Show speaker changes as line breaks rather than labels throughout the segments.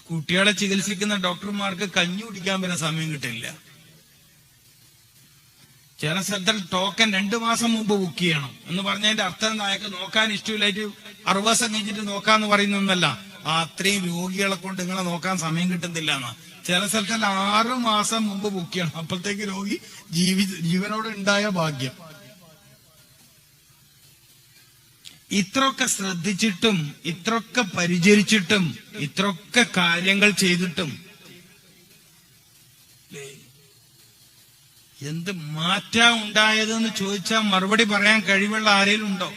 കുട്ടികളെ ചികിത്സിക്കുന്ന ഡോക്ടർമാർക്ക് കഞ്ഞി കുടിക്കാൻ വരെ സമയം കിട്ടില്ല. ചില സ്ഥലത്തിൽ ടോക്കൻ 2 മാസം മുമ്പ് ബുക്ക് ചെയ്യണം എന്ന് പറഞ്ഞതിന്റെ അർത്ഥം നായക്ക് നോക്കാൻ ഇഷ്ടമില്ലായിട്ട് 60 ദിവസം കഴിഞ്ഞിട്ട് നോക്കാന്ന് പറയുന്നൊന്നല്ല, അത്രയും രോഗികളെ കൊണ്ട് നിങ്ങളെ നോക്കാൻ സമയം കിട്ടുന്നില്ല എന്നാ. ചില സ്ഥലത്തിൽ 6 മാസം മുമ്പ് ബുക്ക് ചെയ്യണം, അപ്പോഴത്തേക്ക് രോഗി ജീവനോട് ഉണ്ടായ ഭാഗ്യം. ഇത്രയൊക്കെ ശ്രദ്ധിച്ചിട്ടും ഇത്രയൊക്കെ പരിചരിച്ചിട്ടും ഇത്രയൊക്കെ കാര്യങ്ങൾ ചെയ്തിട്ടും എന്ത് മാറ്റാ ഉണ്ടായതെന്ന് ചോദിച്ചാൽ മറുപടി പറയാൻ കഴിവുള്ള ആരെങ്കിലും ഉണ്ടോ?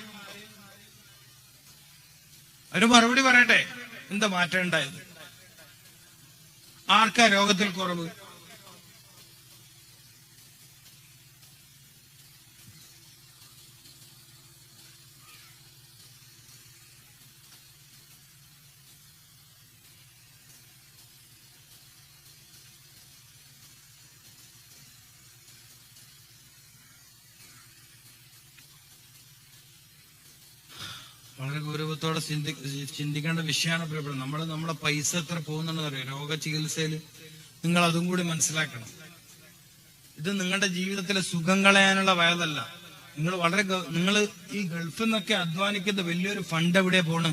ഒരു മറുപടി പറയട്ടെ. എന്താ മാറ്റം ഉണ്ടായത്? ആർക്കാ രോഗത്തിൽ കുറവ്? വളരെ ഗൗരവത്തോടെ ചിന്തിക്കേണ്ട വിഷയമാണ് പ്രിയപ്പെട്ടത്. നമ്മളെ പൈസ എത്ര പോകുന്നുണ്ടെന്ന് അറിയാം രോഗ ചികിത്സയിൽ. നിങ്ങൾ അതും കൂടി മനസ്സിലാക്കണം. ഇത് നിങ്ങളുടെ ജീവിതത്തിലെ സുഖം കളയാനുള്ള വയതല്ല. നിങ്ങൾ ഈ ഗൾഫിൽ നിന്നൊക്കെ അധ്വാനിക്കുന്ന വലിയൊരു ഫണ്ട് എവിടെ പോണ്?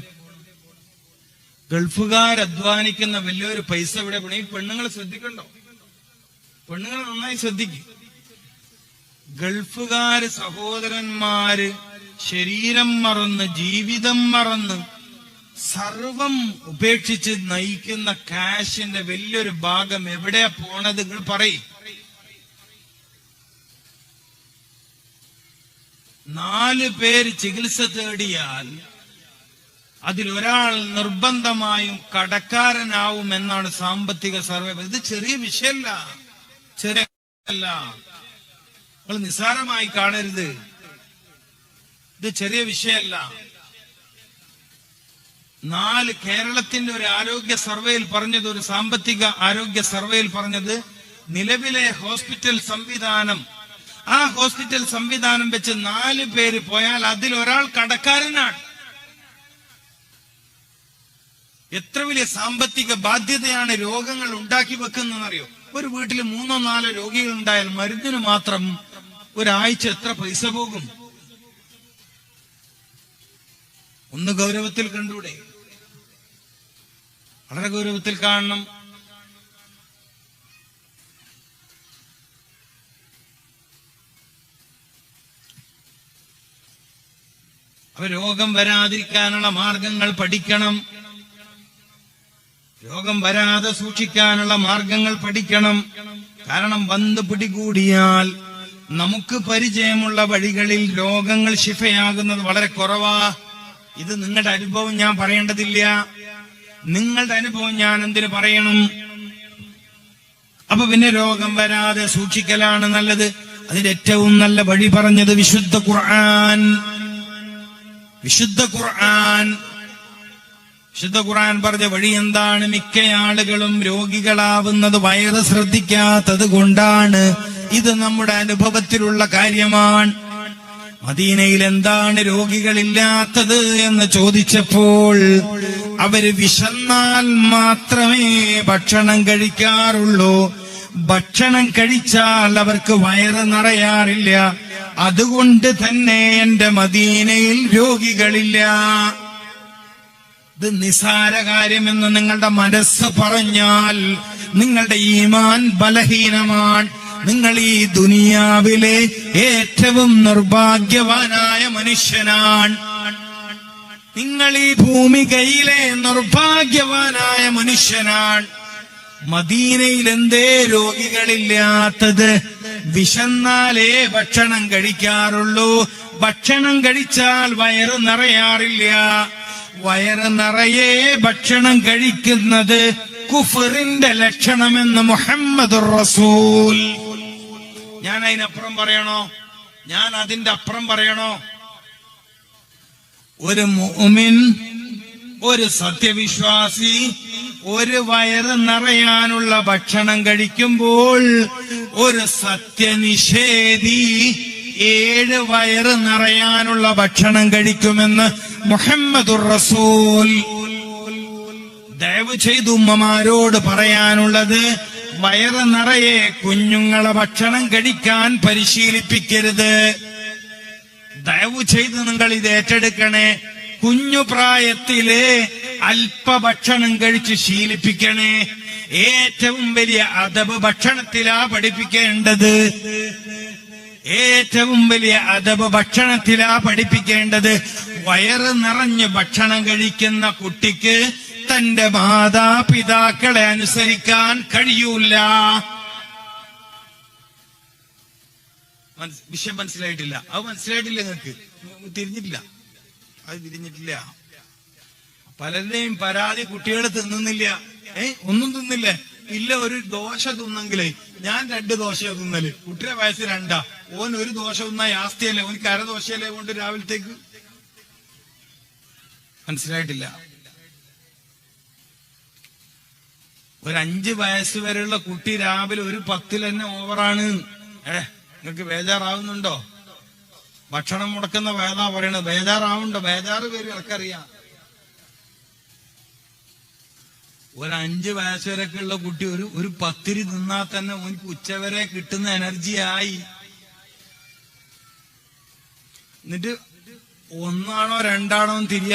ഗൾഫുകാർ അധ്വാനിക്കുന്ന വലിയൊരു പൈസ എവിടെ പോണ? ഈ പെണ്ണുങ്ങൾ ശ്രദ്ധിക്കണ്ടോ? പെണ്ണുങ്ങൾ നന്നായി ശ്രദ്ധിക്കും. ഗൾഫുകാര് സഹോദരന്മാര് ശരീരം മറന്ന് ജീവിതം മറന്ന് സർവം ഉപേക്ഷിച്ച് നയിക്കുന്ന കാശിന്റെ വലിയൊരു ഭാഗം എവിടെയാ പോണത്? നിങ്ങൾ പറയും. 4 പേര് ചികിത്സ തേടിയാൽ അതിലൊരാൾ നിർബന്ധമായും കടക്കാരനാവും എന്നാണ് സാമ്പത്തിക സർവേ. ഇത് ചെറിയ വിഷയമല്ല, ചെറിയല്ല. നിങ്ങൾ നിസ്സാരമായി കാണരുത്. ഇത് ചെറിയ വിഷയമല്ല. 4 കേരളത്തിന്റെ ഒരു ആരോഗ്യ സർവേയിൽ പറഞ്ഞത്, ഒരു സാമ്പത്തിക ആരോഗ്യ സർവേയിൽ പറഞ്ഞത്, നിലവിലെ ഹോസ്പിറ്റൽ സംവിധാനം, ആ ഹോസ്പിറ്റൽ സംവിധാനം വെച്ച് 4 പേര് പോയാൽ അതിലൊരാൾ കടക്കാരനാണ്. എത്ര വലിയ സാമ്പത്തിക ബാധ്യതയാണ് രോഗങ്ങൾ ഉണ്ടാക്കി വെക്കുന്നതെന്നറിയോ? ഒരു വീട്ടിൽ 3-4 രോഗികൾ ഉണ്ടായാൽ മരുന്നിന് മാത്രം ഒരാഴ്ച എത്ര പൈസ പോകും? ഒന്ന് ഗൗരവത്തിൽ കണ്ടൂടെ? വളരെ ഗൗരവത്തിൽ കാണണം. അവ രോഗം വരാതിരിക്കാനുള്ള മാർഗങ്ങൾ പഠിക്കണം. രോഗം വരാതെ സൂക്ഷിക്കാനുള്ള മാർഗങ്ങൾ പഠിക്കണം. കാരണം വന്ന് പിടികൂടിയാൽ നമുക്ക് പരിചയമുള്ള വഴികളിൽ രോഗങ്ങൾ ശിഫയാകുന്നത് വളരെ കുറവാ. ഇത് നിങ്ങളുടെ അനുഭവം ഞാൻ പറയേണ്ടതില്ല. നിങ്ങളുടെ അനുഭവം ഞാൻ എന്തിനു പറയണം? അപ്പൊ പിന്നെ രോഗം വരാതെ സൂക്ഷിക്കലാണ് നല്ലത്. അതിന്റെ ഏറ്റവും നല്ല വഴി പറഞ്ഞത് വിശുദ്ധ ഖുർആൻ. വിശുദ്ധ ഖുർആൻ പറഞ്ഞ വഴി എന്താണ്? മിക്ക ആളുകളും രോഗികളാവുന്നത് വയറ് ശ്രദ്ധിക്കാത്തത് കൊണ്ടാണ്. ഇത് നമ്മുടെ അനുഭവത്തിലുള്ള കാര്യമാണ്. മദീനയിൽ എന്താണ് രോഗികളില്ലാത്തത് എന്ന് ചോദിച്ചപ്പോൾ അവര് വിശന്നാൽ മാത്രമേ ഭക്ഷണം കഴിക്കാറുള്ളൂ. ഭക്ഷണം കഴിച്ചാൽ അവർക്ക് വയറ് നിറയാറില്ല. അതുകൊണ്ട് തന്നെ എന്റെ മദീനയിൽ രോഗികളില്ല. ഇത് നിസാര കാര്യമെന്ന് നിങ്ങളുടെ മനസ്സ് പറഞ്ഞാൽ നിങ്ങളുടെ ഈമാൻ ബലഹീനമാണ്. നിങ്ങൾ ഈ ദുനിയാവിലെ ഏറ്റവും നിർഭാഗ്യവാനായ മനുഷ്യനാണ്. നിങ്ങൾ ഈ ഭൂമികയിലെ നിർഭാഗ്യവാനായ മനുഷ്യനാണ്. മദീനയിൽ എന്തേ രോഗികളില്ലാത്തത്? വിശന്നാലേ ഭക്ഷണം കഴിക്കാറുള്ളൂ. ഭക്ഷണം കഴിച്ചാൽ വയറ് നിറയാറില്ല. വയറ് നിറയെ ഭക്ഷണം കഴിക്കുന്നത് കുഫറിന്റെ ലക്ഷണമെന്ന് മുഹമ്മദുർ റസൂൽ. ഞാൻ അതിനപ്പുറം പറയണോ? ഞാൻ അതിന്റെ അപ്പുറം പറയണോ? ഒരു മുഅ്മിൻ, ഒരു സത്യവിശ്വാസി ഒരു വയറ് നിറയാനുള്ള ഭക്ഷണം കഴിക്കുമ്പോൾ ഒരു സത്യനിഷേധി 7 വയറ് നിറയാനുള്ള ഭക്ഷണം കഴിക്കുമെന്ന് മുഹമ്മദുർ റസൂൽ. ദയവ് ചെയ്ത് ഉമ്മമാരോട് പറയാനുള്ളത്, വയറ് നിറയെ കുഞ്ഞുങ്ങളെ ഭക്ഷണം കഴിക്കാൻ പരിശീലിപ്പിക്കരുത്. ദയവ് ചെയ്ത് നിങ്ങൾ ഇത് ഏറ്റെടുക്കണേ. കുഞ്ഞു പ്രായത്തില് അല്പഭക്ഷണം കഴിച്ച് ശീലിപ്പിക്കണേ. ഏറ്റവും വലിയ അദബ് ഭക്ഷണത്തിലാ പഠിപ്പിക്കേണ്ടത്. ഏറ്റവും വലിയ അദബ് ഭക്ഷണത്തിലാ പഠിപ്പിക്കേണ്ടത്. വയറ് നിറഞ്ഞ് ഭക്ഷണം കഴിക്കുന്ന കുട്ടിക്ക് തന്റെ മാതാപിതാക്കളെ അനുസരിക്കാൻ കഴിയൂല. വിഷയം മനസ്സിലായിട്ടില്ല? അത് മനസ്സിലായിട്ടില്ല, നിങ്ങൾക്ക് തിരിഞ്ഞിട്ടില്ല, അത് തിരിഞ്ഞിട്ടില്ല. പലരുടെയും പരാതി, കുട്ടികൾ തിന്നുന്നില്ല. ഒന്നും തിന്നില്ല. ഇല്ല, ഒരു ദോശ തിന്നെങ്കിലേ ഞാൻ 2 ദോശ തിന്നല്. കുട്ടിയുടെ വയസ്സ് 2. ഓൻ ഒരു ദോശ തിന്നാ ആസ്തിയല്ലേ, ഓനിക്ക് അരദോശയല്ലേ കൊണ്ട് രാവിലത്തേക്ക്. മനസ്സിലായിട്ടില്ല? ഒരു 5 വയസ്സ് വരെയുള്ള കുട്ടി രാവിലെ ഒരു 10 തന്നെ ഓവറാണ്. നിങ്ങൾക്ക് ബേജാറാവുന്നുണ്ടോ? ഭക്ഷണം മുടക്കുന്ന വേദാ പറയണത്. ബേജാറാവുണ്ടോ? ബേജാറ് പേര് എനിക്കറിയാം. ഒരു 5 വയസ്സ് വരെയൊക്കെ ഉള്ള കുട്ടി ഒരു പത്തിരി തിന്നാൽ തന്നെ ഓനിക്ക് ഉച്ചവരെ കിട്ടുന്ന എനർജി ആയി. എന്നിട്ട് 1 ആണോ 2 ആണോ തിരിയാൻ